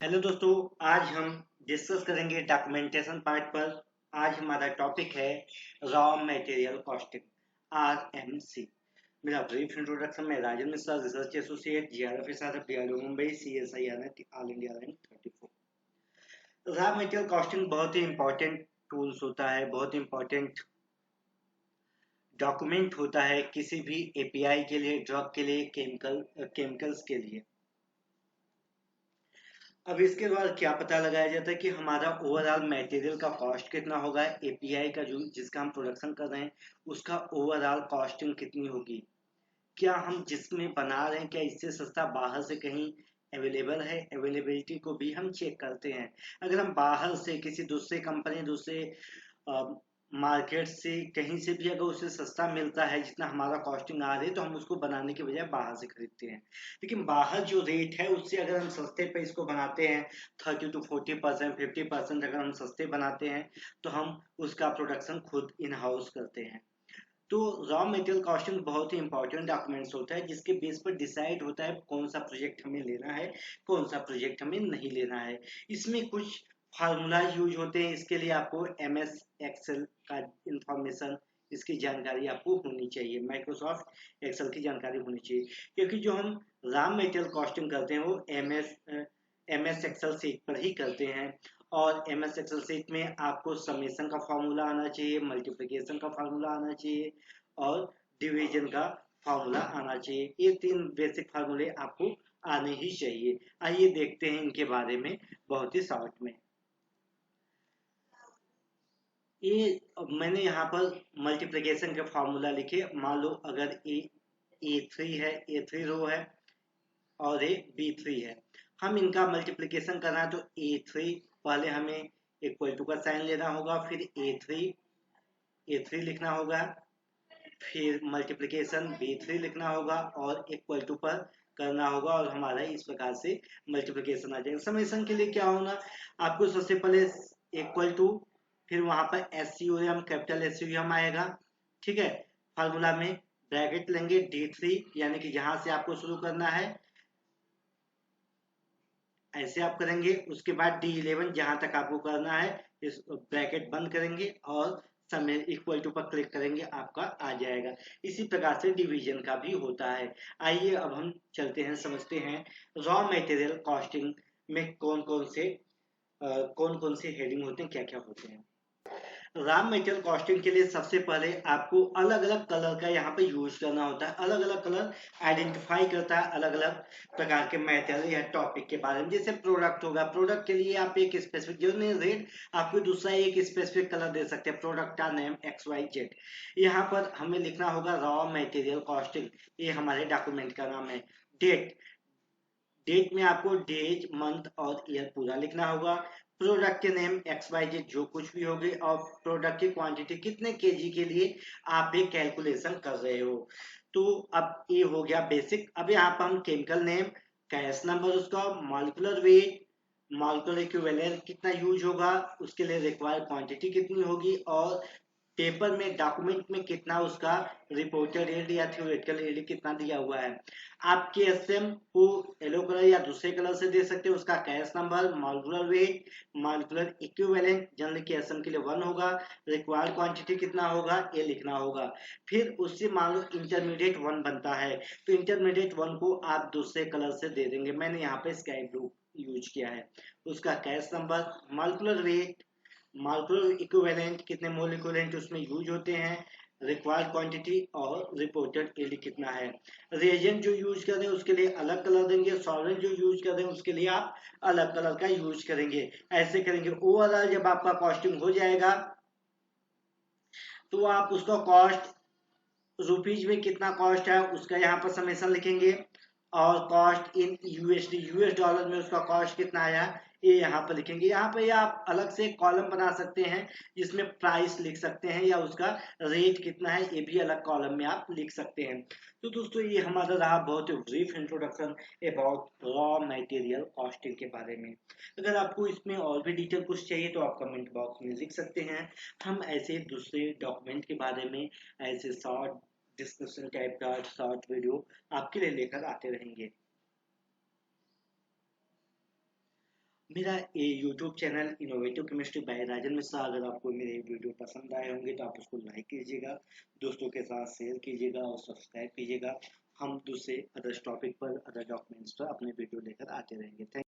Hello दोस्तों, आज हम डिस्कस करेंगे डॉक्यूमेंटेशन पार्ट पर। आज हमारा टॉपिक है रॉ मटेरियल कॉस्टिंग, RMC। मेरा ब्रीफ इंट्रोडक्शन में Rajan Mishra, research associate, GRF startup, DRDO Mumbai, CSIR all India rank 34। Raw material costing बहुत ही इंपॉर्टेंट टूल्स होता है, बहुत इंपॉर्टेंट डॉक्यूमेंट होता है किसी भी API के लिए, ड्रग के लिए, केमिकल्स के लिए। अब इसके बाद क्या पता लगाया जाता है कि हमारा ओवरऑल मटेरियल का कॉस्ट कितना होगा, एपीआई का जो जिसका हम प्रोडक्शन कर रहे हैं उसका ओवरऑल कॉस्टिंग कितनी होगी, क्या हम जिसमें बना रहे हैं क्या इससे सस्ता बाहर से कहीं अवेलेबल है, अवेलेबिलिटी को भी हम चेक करते हैं। अगर हम बाहर से किसी दूसरे कंपनी, दूसरे मार्केट से कहीं से भी अगर उसे सस्ता मिलता है जितना हमारा कॉस्टिंग आ रही है तो हम उसको बनाने के बजाय बाहर से खरीदते हैं। लेकिन बाहर जो रेट है उससे अगर हम सस्ते पे इसको बनाते हैं 30 to 40%, 50% अगर हम सस्ते बनाते हैं तो हम उसका प्रोडक्शन खुद इन हाउस करते हैं। तो रॉ मटेरियल कॉस्टिंग बहुत ही इंपॉर्टेंट डॉक्यूमेंट्स होता है जिसके बेस पर डिसाइड होता है कौन सा प्रोजेक्ट हमें लेना है, कौन सा प्रोजेक्ट हमें नहीं लेना है। इसमें कुछ फार्मूला यूज होते हैं, इसके लिए आपको MS एक्सेल का इंफॉर्मेशन, इसकी जानकारी आपको होनी चाहिए, माइक्रोसॉफ्ट एक्सेल की जानकारी होनी चाहिए। क्योंकि जो हम रॉ मटेरियल कॉस्टिंग करते हैं वो MS एक्सेल सीट पर ही करते हैं। और MS एक्सेल सीट में आपको समेशन का फार्मूला आना चाहिए, मल्टीप्लिकेशन का फार्मूला आना चाहिए और डिवीजन का फार्मूला आना चाहिए। ये तीन बेसिक फार्मूले आपको आने ही चाहिए। आइए देखते हैं इनके बारे में बहुत ही शॉर्ट में। ये मैंने यहाँ पर मल्टीप्लिकेशन के फार्मूला लिखे। मान लो अगर A3 है, A3 रो है और ये B3 है, हम इनका मल्टीप्लिकेशन करना है तो A3 पहले हमें इक्वल टू का साइन लेना होगा, फिर A3 लिखना होगा, फिर मल्टीप्लिकेशन B3 लिखना होगा और इक्वल टू पर करना होगा और हमारा इस प्रकार से मल्टीप्लिकेशन आ जाएगा। समेशन के लिए क्या होना, आपको सबसे पहले इक्वल टू, फिर वहां पर SUM, कैपिटल SUM आएगा, ठीक है। फार्मूला में ब्रैकेट लेंगे D3, यानी कि जहां से आपको शुरू करना है ऐसे आप करेंगे। उसके बाद D11 जहां तक आपको करना है इस ब्रैकेट बंद करेंगे और समय इक्वल टू पर क्लिक करेंगे, आपका आ जाएगा। इसी प्रकार से डिवीजन का भी होता है। आइए अब हम चलते हैं, समझते हैं रॉ मटेरियल कॉस्टिंग में कौन कौन से हेडिंग होते हैं, क्या क्या होते हैं। रॉ मटेरियल कॉस्टिंग के लिए सबसे पहले आपको अलग अलग कलर का यहाँ पे यूज करना होता है। अलग अलग कलर आइडेंटिफाई करता है अलग अलग प्रकार के मेटेरियल या टॉपिक के बारे में। जैसे प्रोडक्ट होगा, प्रोडक्ट के लिए आप एक स्पेसिफिक जो नहीं रेट, आपको दूसरा एक स्पेसिफिक कलर दे सकते हैं, प्रोडक्ट का नेम XYZ। यहाँ पर हमें लिखना होगा रॉ मटेरियल कॉस्टिंग, ये हमारे डॉक्यूमेंट का नाम है। डेट, डेट में आपको डेज, मंथ और ईयर पूरा लिखना होगा। प्रोडक्ट के नेम XYZ जो कुछ भी होगी और प्रोडक्ट की क्वांटिटी कितने केजी के लिए आप ये कैलकुलेशन कर रहे हो। तो अब ये हो गया बेसिक। अब यहाँ पर हम केमिकल नेम, कैश नंबर, उसका मॉलिक्यूलर वेट, मॉलिक्यूलर इक्विवेलेंट कितना यूज होगा, उसके लिए रिक्वायर्ड क्वांटिटी कितनी होगी और पेपर में डॉक्यूमेंट में कितना उसका रिपोर्टेड यील्ड या थ्योरेटिकल यील्ड कितना दिया हुआ है। आप KSM को येलो कलर या दूसरे कलर से दे सकते हो। उसका cash number, molecular weight, molecular equivalent, general KSM के लिए 1 होगा, रिक्वायर्ड क्वांटिटी कितना होगा ये लिखना होगा। फिर उससे मान लो इंटरमीडिएट 1 बनता है तो इंटरमीडिएट 1 को आप दूसरे कलर से दे देंगे। मैंने यहाँ पे स्काई ब्लू यूज किया है। उसका cash number, molecular weight, molecular equivalent कितने मोल इक्विवेलेंट उसमें यूज होते हैं, रिक्वायर्ड क्वांटिटी और रिपोर्टेड यील्ड कितना है। रिएजेंट जो यूज कर रहे हैं उसके लिए अलग कलर देंगे, सॉल्वेंट जो यूज कर रहे हैं उसके लिए आप अलग कलर का यूज करेंगे। ऐसे करेंगे। ओवरऑल जब आपका कॉस्टिंग हो जाएगा तो आप उसका कॉस्ट रुपीज में कितना कॉस्ट है उसका यहाँ पर समेशन लिखेंगे और cost in USD, US dollar में उसका कॉस्ट कितना आया ये यहाँ पर लिखेंगे। यहाँ पे आप अलग से कॉलम बना सकते हैं जिसमें प्राइस लिख सकते हैं या उसका रेट कितना है ये भी अलग कॉलम में आप लिख सकते हैं। तो दोस्तों ये हमारा रहा बहुत brief introduction about raw material costing के बारे में। अगर आपको इसमें और भी डिटेल कुछ चाहिए तो आप कमेंट बॉक्स में लिख सकते हैं। हम ऐसे दूसरे डॉक्यूमेंट के बारे में ऐसे शॉर्ट डिस्कशन टाइप का शॉर्ट वीडियो आपके लिए लेकर आते रहेंगे। मेरा ये YouTube channel innovative chemistry by Rajan Mishra, अगर आपको मेरे वीडियो पसंद आए होंगे तो आप उसको लाइक कीजिएगा, दोस्तों के साथ शेयर कीजिएगा और सब्सक्राइब कीजिएगा। हम दूसरे अदर टॉपिक पर, अदर डॉक्यूमेंट्स पर अपने वीडियो लेकर आते रहेंगे। थैंक